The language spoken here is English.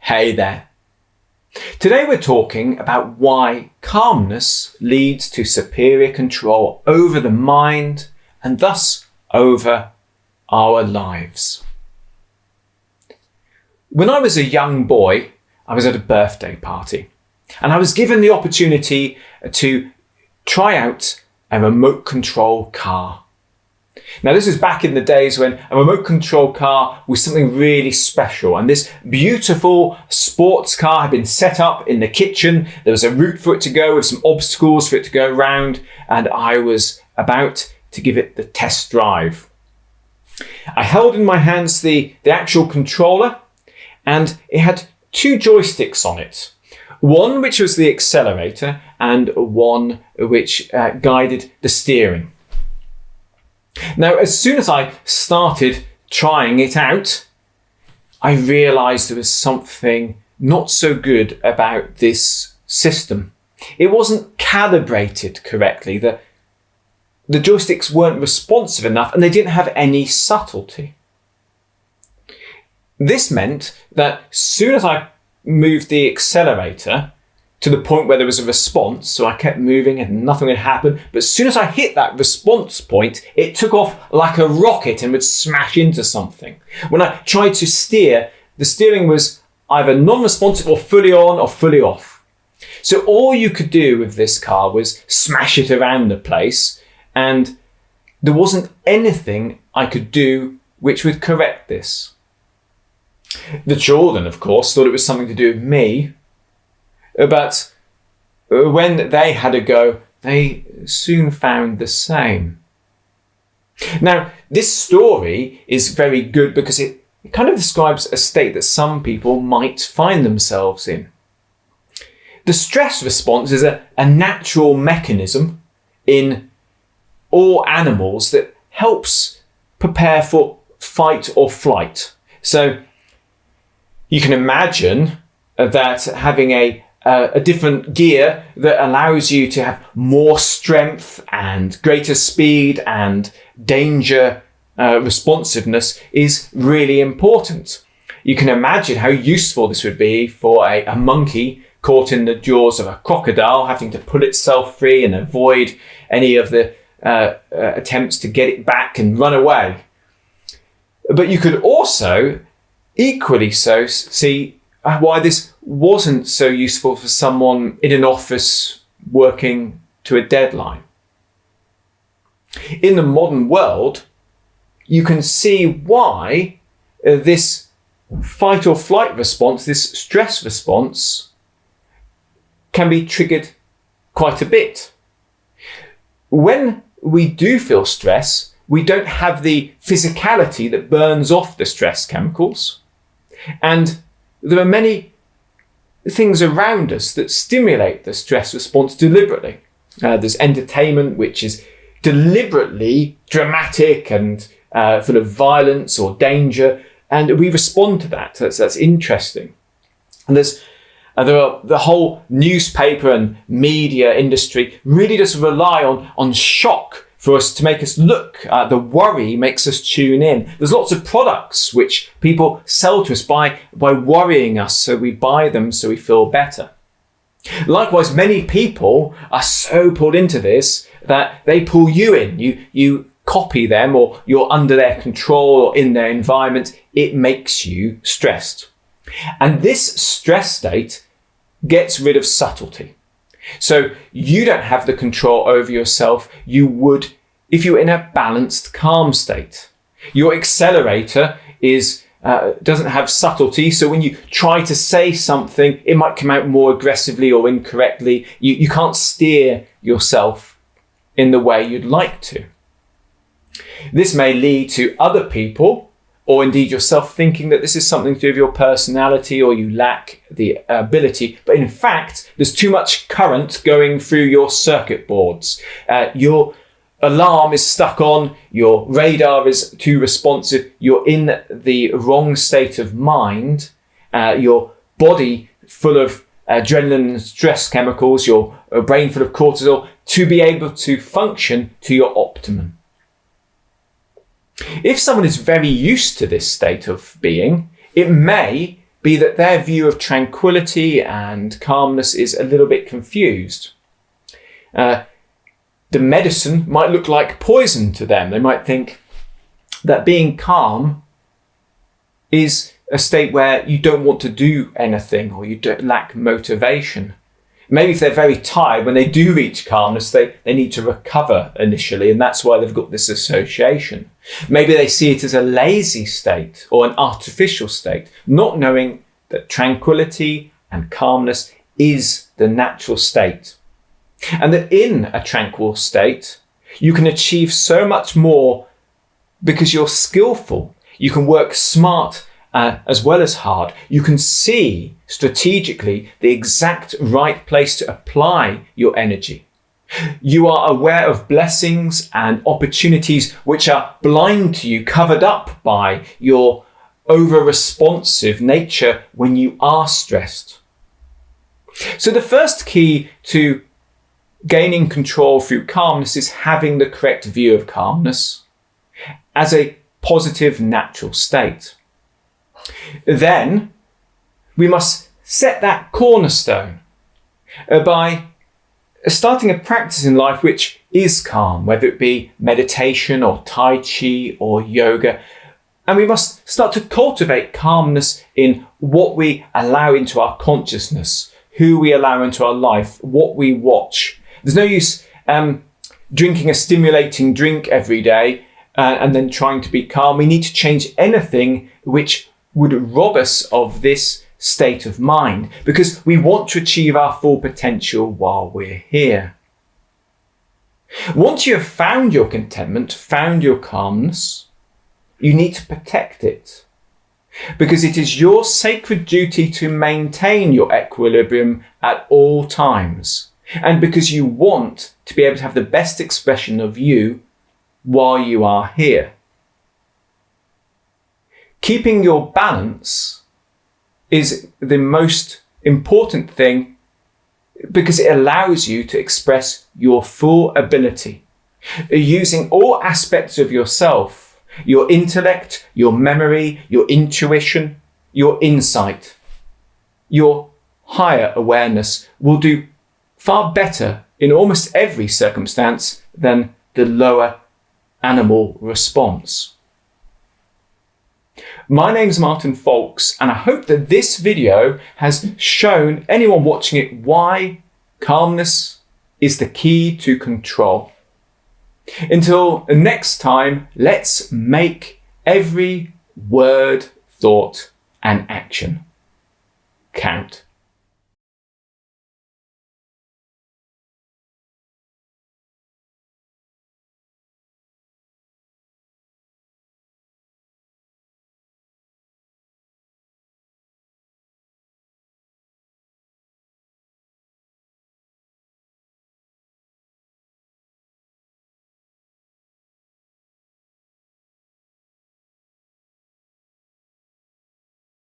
Hey there. Today we're talking about why calmness leads to superior control over the mind and thus over our lives. When I was a young boy, I was at a birthday party and I was given the opportunity to try out a remote control car. Now, this was back in the days when a remote control car was something really special, and this beautiful sports car had been set up in the kitchen. There was a route for it to go with some obstacles for it to go around, and I was about to give it the test drive. I held in my hands the actual controller, and it had two joysticks on it. One which was the accelerator and one which guided the steering. Now, as soon as I started trying it out, I realised there was something not so good about this system. It wasn't calibrated correctly. The joysticks weren't responsive enough and they didn't have any subtlety. This meant that as soon as I moved the accelerator to the point where there was a response, so I kept moving and nothing would happen. But as soon as I hit that response point, it took off like a rocket and would smash into something. When I tried to steer, the steering was either non-responsive or fully on or fully off. So all you could do with this car was smash it around the place, and there wasn't anything I could do which would correct this. The children, of course, thought it was something to do with me. But when they had a go, they soon found the same. Now, this story is very good because it kind of describes a state that some people might find themselves in. The stress response is a natural mechanism in all animals that helps prepare for fight or flight. So you can imagine that having a different gear that allows you to have more strength and greater speed and danger responsiveness is really important. You can imagine how useful this would be for a monkey caught in the jaws of a crocodile, having to pull itself free and avoid any of the attempts to get it back and run away. But you could also equally so see why this wasn't so useful for someone in an office working to a deadline. In the modern world, you can see why this fight or flight response, this stress response, can be triggered quite a bit. When we do feel stress, we don't have the physicality that burns off the stress chemicals, and there are many things around us that stimulate the stress response deliberately. There's entertainment, which is deliberately dramatic and full of violence or danger, and we respond to that. That's interesting. And the whole newspaper and media industry really does rely on shock for us to make us look. The worry makes us tune in. There's lots of products which people sell to us by worrying us, so we buy them so we feel better. Likewise, many people are so pulled into this that they pull you in. You copy them, or you're under their control or in their environment. It makes you stressed. And this stress state gets rid of subtlety. So you don't have the control over yourself you would if you're in a balanced, calm state. Your accelerator doesn't have subtlety, so when you try to say something, it might come out more aggressively or incorrectly. You can't steer yourself in the way you'd like to. This may lead to other people, or indeed yourself, thinking that this is something to do with your personality or you lack the ability. But in fact, there's too much current going through your circuit boards. Your alarm is stuck on, your radar is too responsive, you're in the wrong state of mind, your body full of adrenaline and stress chemicals, your brain full of cortisol, to be able to function to your optimum. If someone is very used to this state of being, it may be that their view of tranquility and calmness is a little bit confused. The medicine might look like poison to them. They might think that being calm is a state where you don't want to do anything or you don't lack motivation. Maybe if they're very tired, when they do reach calmness, they need to recover initially, and that's why they've got this association. Maybe they see it as a lazy state or an artificial state, not knowing that tranquility and calmness is the natural state. And that in a tranquil state, you can achieve so much more because you're skillful. You can work smart as well as hard. You can see strategically the exact right place to apply your energy. You are aware of blessings and opportunities which are blind to you, covered up by your over-responsive nature when you are stressed. So the first key to gaining control through calmness is having the correct view of calmness as a positive natural state. Then we must set that cornerstone by starting a practice in life which is calm, whether it be meditation or Tai Chi or yoga. And we must start to cultivate calmness in what we allow into our consciousness, who we allow into our life, what we watch. There's no use drinking a stimulating drink every day and then trying to be calm. We need to change anything which would rob us of this state of mind, because we want to achieve our full potential while we're here. Once you have found your contentment, found your calmness, you need to protect it, because it is your sacred duty to maintain your equilibrium at all times, and because you want to be able to have the best expression of you while you are here. Keeping your balance is the most important thing because it allows you to express your full ability, using all aspects of yourself, your intellect, your memory, your intuition, your insight. Your higher awareness will do far better in almost every circumstance than the lower animal response. My name's Martin Folks, and I hope that this video has shown anyone watching it why calmness is the key to control. Until next time, let's make every word, thought, and action count.